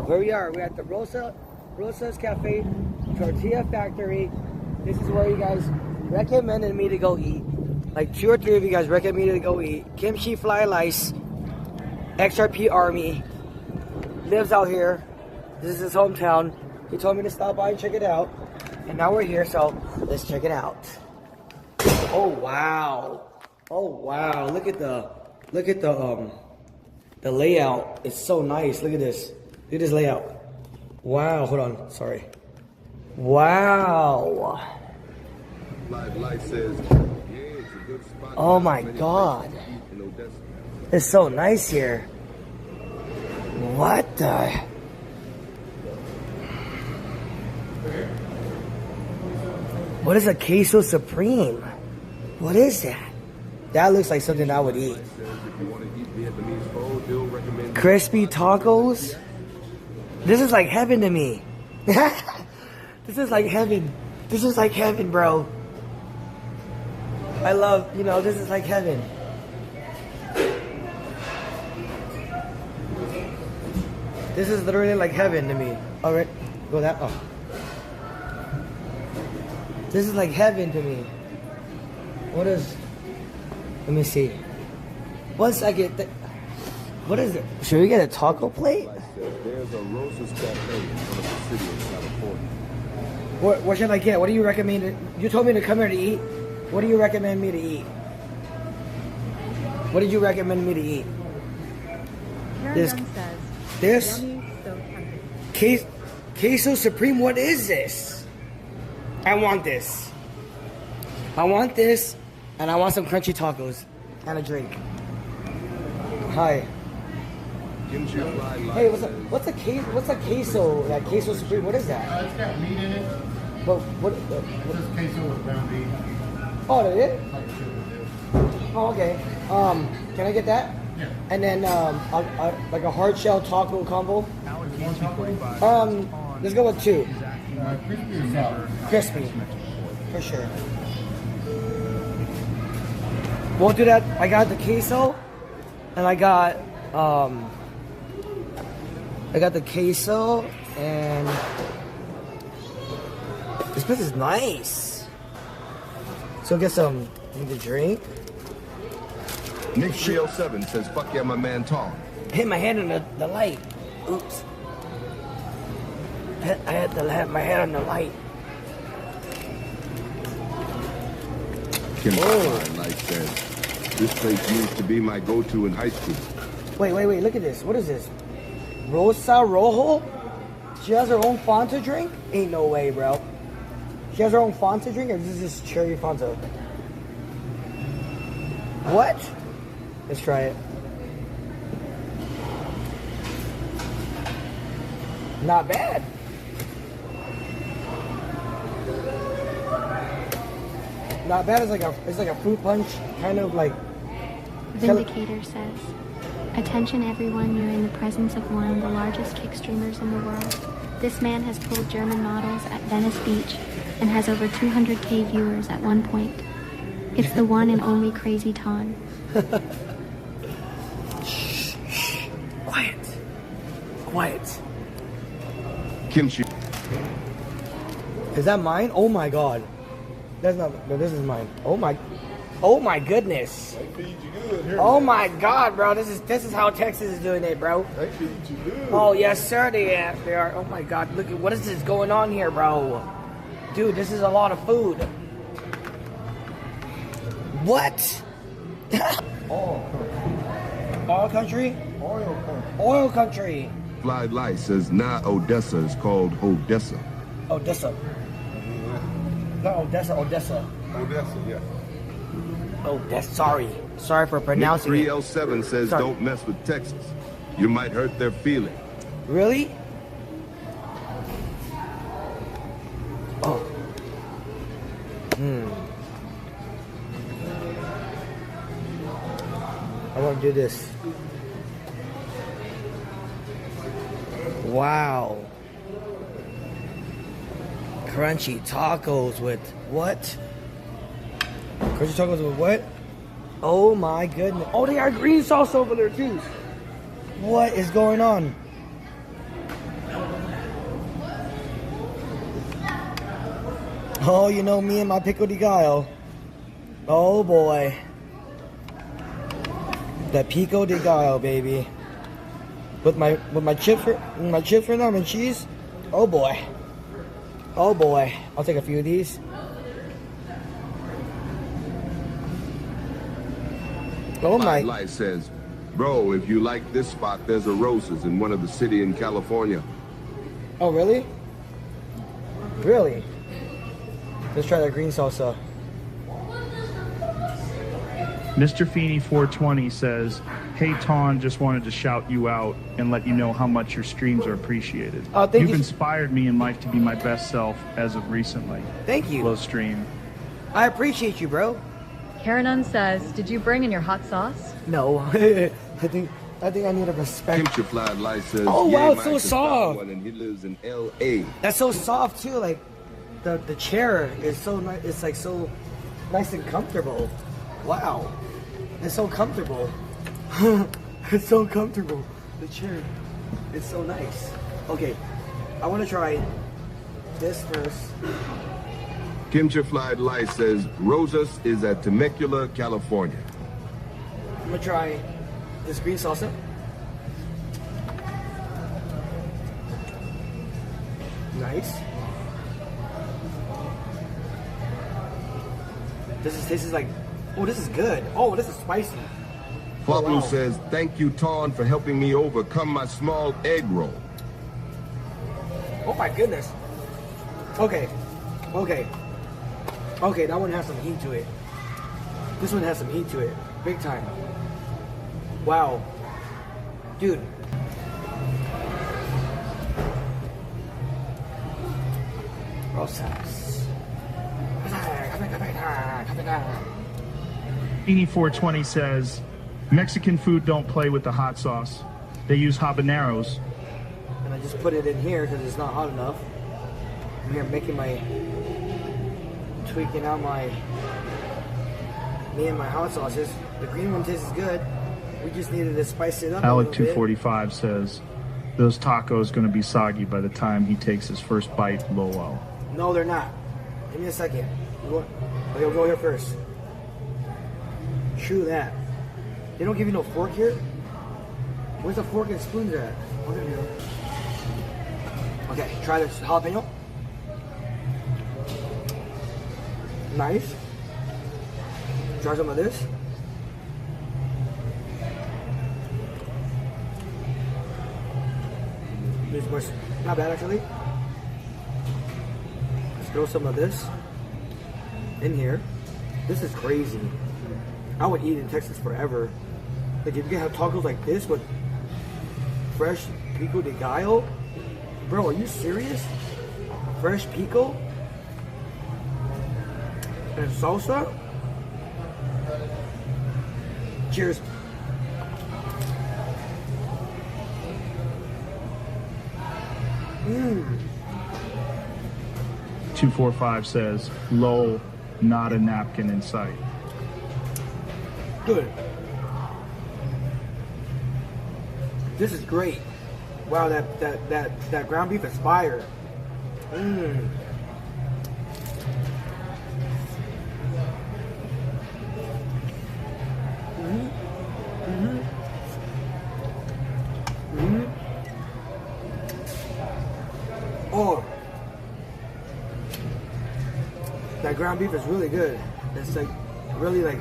Where we are, we're at the Rosa's Cafe, Tortilla Factory. This is where you guys recommended me to go eat. Like 2 or 3 of you guys recommended me to go eat. Kimchi Fly Lice, XRP Army, lives out here. This is his hometown. He told me to stop by and check it out. And now we're here, so let's check it out. Oh wow. Oh wow. Look at the layout. It's so nice. Look at this. Look at this layout. Wow, hold on, sorry. Wow. Oh my god. It's so nice here. What the? What is a queso supreme? What is that? That looks like something I would eat. Crispy tacos? This is like heaven to me. This is like heaven. This is like heaven, bro. I love, you know, this is like heaven. This is literally like heaven to me. Alright, go that. Oh. This is like heaven to me. What is... Let me see. 1 second. What is it? Should we get a taco plate? There's a Rosa's Cafe in front of the city in California. What should I get? What do you recommend? You told me to come here to eat. What do you recommend me to eat? What did you recommend me to eat? This queso supreme. What is this? I want this. I want this, and I want some crunchy tacos and a drink. Hi. Hey, what's a queso? That queso supreme. What is that? It's got meat in it. What This is queso with ground beef. Oh, that is? Oh, okay. Can I get that? Yeah. And then like a hard shell taco combo. Let's go with 2. Crispy or sour? Crispy, for sure. We'll do that. I got the queso, and I got the queso, and this place is nice. So get some, need a drink. Nick 307 says, "Fuck yeah, my man Tawn." Hit my hand on the light. Oops. I had to have my hand on the light. Kim Fly says, "This place used to be my go-to in high school." Wait, look at this. What is this? Rosa Rojo? She has her own Fanta drink? Ain't no way, bro. She has her own Fanta drink, or is this cherry Fanta? What? Let's try it. Not bad. Not bad. It's like a fruit punch, kind of like. Vindicator says, "Attention everyone, you're in the presence of one of the largest kick streamers in the world. This man has pulled German models at Venice Beach and has over 200K viewers at one point. It's the one and only crazytawn." Shh. Quiet. Kimchi. Is that mine? Oh my god. That's not. No, this is mine. Oh my goodness. They feed you good here. Oh my god, bro. This is how Texas is doing it, bro. They feed you good. Oh yes, sir. They are. Oh my god. Look at what is this going on here, bro? Dude, this is a lot of food. What? Oil country? Oil country. Fly Light says, "Nah, Odessa is called Odessa." Odessa. Not Odessa. Odessa, yeah. Odessa. Sorry for Nick pronouncing it. 307 says, Sorry. "Don't mess with Texas. You might hurt their feelings." Really? Oh. I want to do this. Wow. Crunchy tacos with what? Crunchy tacos with what? Oh my goodness. Oh, they got green sauce over there too. What is going on? Oh, you know me and my pico de gallo. Oh boy. That pico de gallo, baby. With my chip for lamb and cheese. Oh boy. Oh boy. I'll take a few of these. Oh my. Light says, bro, if you like this spot, there's a Rosa's in one of the city in California. Oh really? Really? Let's try that green salsa. Mr. Feeney 420 says, hey Tawn, just wanted to shout you out and let you know how much your streams are appreciated. Oh, thank you. You've inspired me in life to be my best self as of recently. Thank you. Low stream. I appreciate you, bro. Karenan says, did you bring in your hot sauce? No. I think I need a respect. Kimchi Fly Light says, Oh, yeah, wow, it's Mike so is soft. one and he lives in L.A. That's so soft too. Like the chair is so nice. It's like so nice and comfortable. Wow, it's so comfortable. It's so comfortable. The chair, it's so nice. Okay, I want to try this first. Kimchi Fly Light says, Rosa's is at Temecula, California. I'm gonna try this green salsa. Nice. This is like, oh, this is good. Oh, this is spicy. Pablo wow. says, thank you, Tawn, for helping me overcome my small egg roll. Oh my goodness. Okay. Okay, that one has some heat to it. This one has some heat to it. Big time. Wow. Dude. Rosas. Feeney 420 says, Mexican food don't play with the hot sauce. They use habaneros. And I just put it in here because it's not hot enough. I'm here making my, tweaking out me and my hot sauces. The green one tastes good. We just needed to spice it up a Alec little bit. 245 says, those tacos going to be soggy by the time he takes his first bite, lol. No, they're not. Give me a second. Okay, we'll go here first. True that. They don't give you no fork here? Where's the fork and spoons at? Okay, try this jalapeno. Nice. Try some of this. This was not bad actually. Let's throw some of this in here. This is crazy. I would eat in Texas forever. Like if you can have tacos like this with fresh pico de gallo, bro, are you serious? Fresh pico and salsa. Cheers. 245 says, lol, not a napkin in sight. Good. This is great. Wow, that ground beef is fire. Oh, that ground beef is really good. It's like really like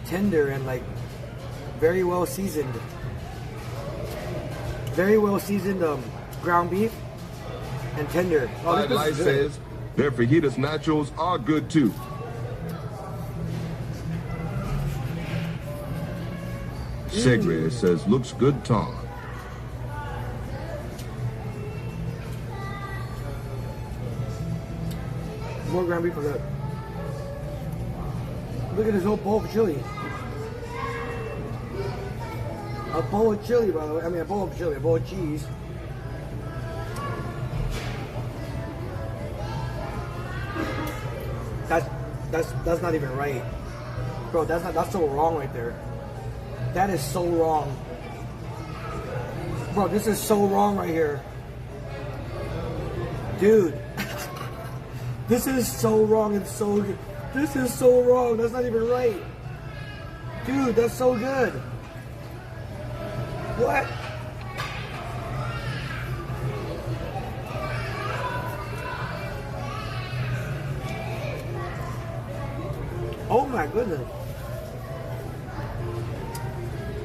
tender and like very well seasoned. Very well seasoned ground beef and tender. Oh, this Light is good. says, their fajitas nachos are good too. Segre says, looks good, Tawn. More ground beef for that. Look at this whole bowl of chili. A bowl of chili, by the way. I mean, a bowl of chili, a bowl of cheese. That's not even right, bro. That's so wrong right there. That is so wrong, bro. This is so wrong right here, dude. This is so wrong and so good. This is so wrong. That's not even right. Dude, that's so good. What? Oh my goodness.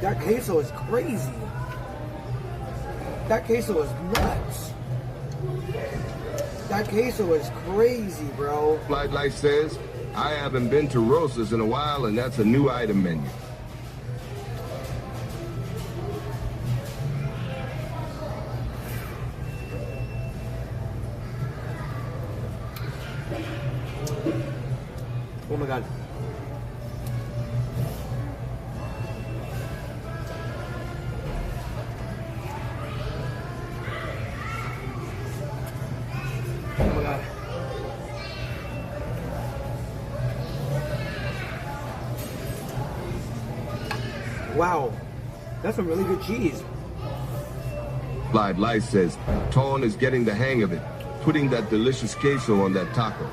That queso is crazy. That queso is nuts. That queso is crazy, bro. Flight Life says, I haven't been to Rosa's in a while, and that's a new item menu. Oh my god. Oh my god. Wow. That's some really good cheese. Flight Life says, Tawn is getting the hang of it, putting that delicious queso on that taco.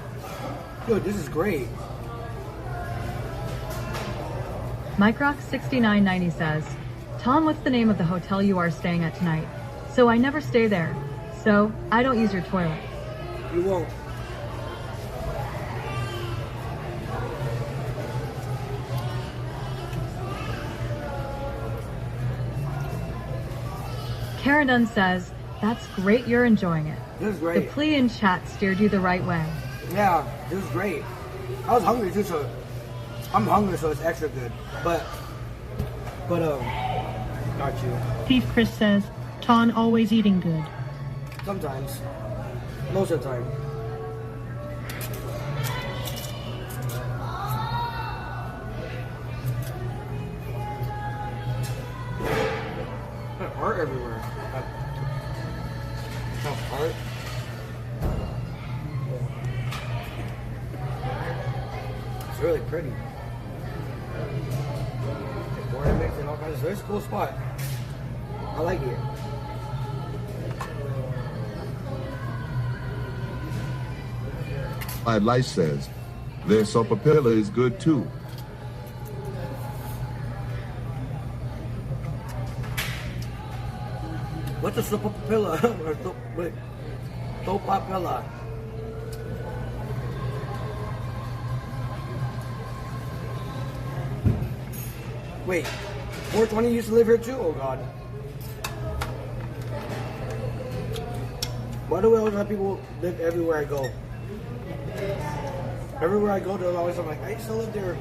Dude, this is great. MikeRock6990 says, Tom, what's the name of the hotel you are staying at tonight? So I never stay there. So I don't use your toilet. You won't. Karen Dunn says, that's great you're enjoying it. This is The great. plea in chat steered you the right way. Yeah, this is great. I was hungry too, so I'm hungry, so it's extra good. But got you. Thief Chris says, Tawn always eating good. Sometimes, most of the time. There's art everywhere. Art. It's really pretty. Ornaments and all kinds of stuff. It's a cool spot. I like it. Flight Life says, their sopapilla is good too. What's a sopapilla? Wait, sopapilla. Wait, 420 used to live here too? Oh god. Why do we always have people live everywhere I go? Everywhere I go, there's always something like, I used to live there.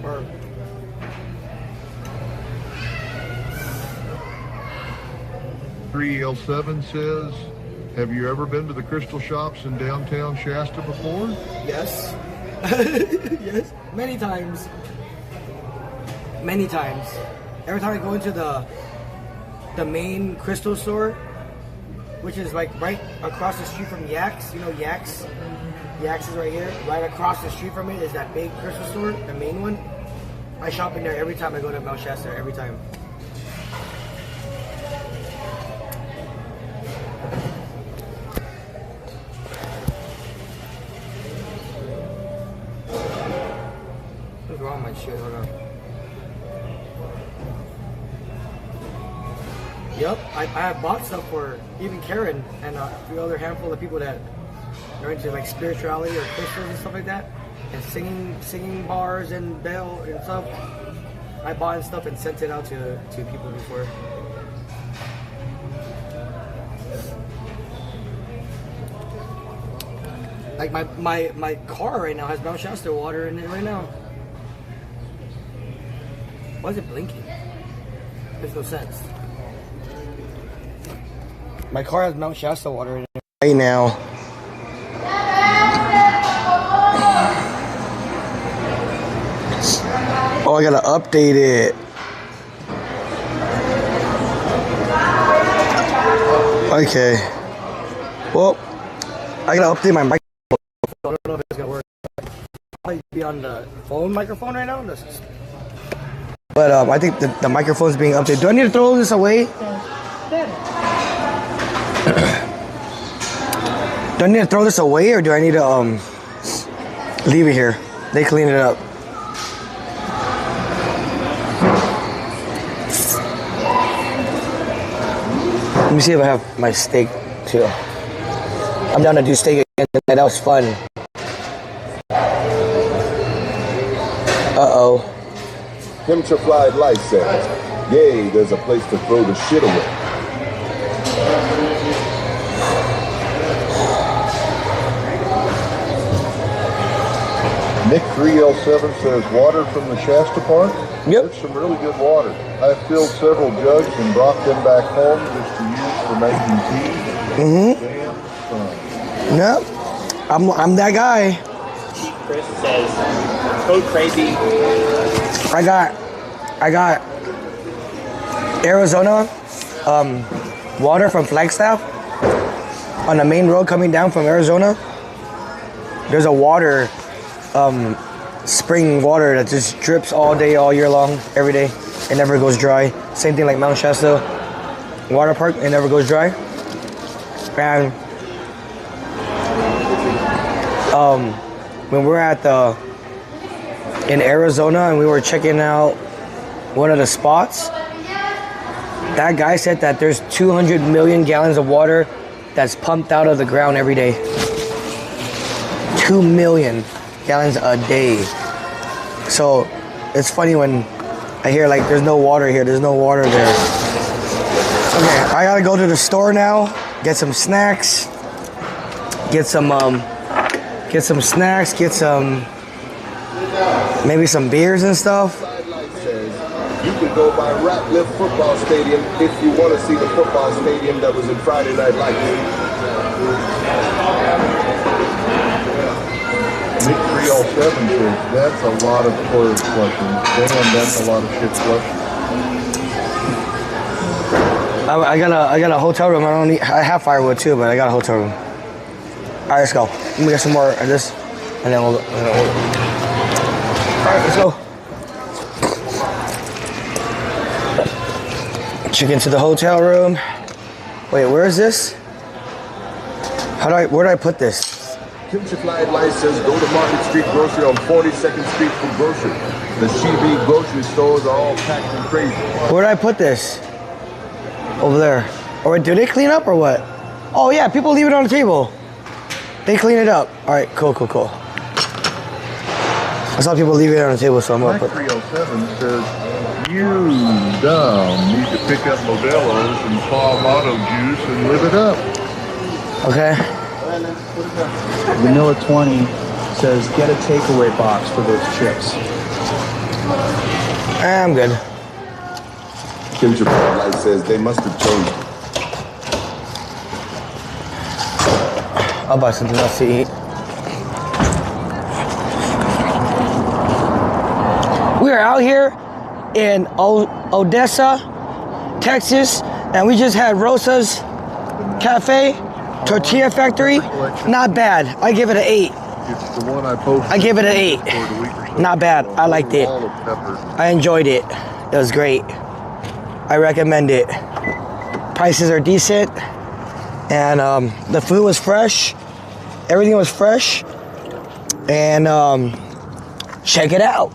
Or 3L7 says, have you ever been to the Crystal Shops in downtown Shasta before? yes. Yes. Many times. Many times. Every time I go into the main crystal store, which is like right across the street from Yak's, you know Yak's? Yak's is right here. Right across the street from it is that big crystal store, the main one. I shop in there every time I go to Mount Shasta, every time. What's wrong with my shit? Hold on. Yep, I have bought stuff for even Karen and a few other handful of people that are into like spirituality or crystals and stuff like that, and singing bars and bell and stuff. I bought stuff and sent it out to people before. Like my car right now has Mount Shasta water in it right now. Why is it blinking? Makes no sense. My car has Mount Shasta water in it right now. Oh, I gotta update it. Okay. Well, I gotta update my microphone. I don't know if it's gonna work. I'll be on the phone microphone right now. But I think the microphone's being updated. Do I need to throw this away? Do I need to throw this away, or do I need to Leave it here. They clean it up. Let me see if I have my steak too. I'm down to do steak again tonight. That was fun. Uh-oh. Temperature Flight Light says, yay, there's a place to throw the shit away. Nick 3L7 says, water from the Shasta Park? Yep. There's some really good water. I filled several jugs and brought them back home just to use for making tea. Damn fun. Nope. I'm that guy. Chris says, code crazy. I got Arizona water from Flagstaff on the main road coming down from Arizona. There's a water spring water that just drips all day, all year long, every day. It never goes dry. Same thing like Mount Shasta Water Park. It never goes dry. And when we're at in Arizona and we were checking out one of the spots, that guy said that there's 200 million gallons of water that's pumped out of the ground every day. 2 million gallons a day. So it's funny when I hear like there's no water here, there's no water there. Okay, I gotta go to the store now, get some snacks, get some snacks, get some maybe some beers and stuff. You can go by Ratcliffe Football Stadium if you want to see the football stadium that was in Friday Night Lights. Nick 307 says, that's a lot of toilet flushing. Damn, that's a lot of shit flushing. I got a hotel room. I have firewood too, but I got a hotel room. All right, let's go. Let me get some more of this, and then we'll. All right, let's go. Check into the hotel room. Wait, where is this? Where do I put this? Temperature Flight Light says, go to Market Street Grocery on 42nd Street for grocery. The CB grocery stores are all packed and crazy. Where do I put this? Over there. Or do they clean up or what? Oh yeah, people leave it on the table. They clean it up. All right, cool. I saw people leave it on the table, so I'm gonna put. 307 says, you dumb need to pick up Modelo's and Clamato juice and live it up. Okay. Vanilla 20 says, get a takeaway box for those chips. I'm good. Temperature Flight Light says, they must have changed. I'll buy something else to eat. We are out here in Odessa, Texas, and we just had Rosa's Cafe, Tortilla Factory. Not bad. I give it an 8. It's the one I posted. I give it an 8. Not bad. I liked it. I enjoyed it. It was great. I recommend it. Prices are decent, and the food was fresh. Everything was fresh, and check it out.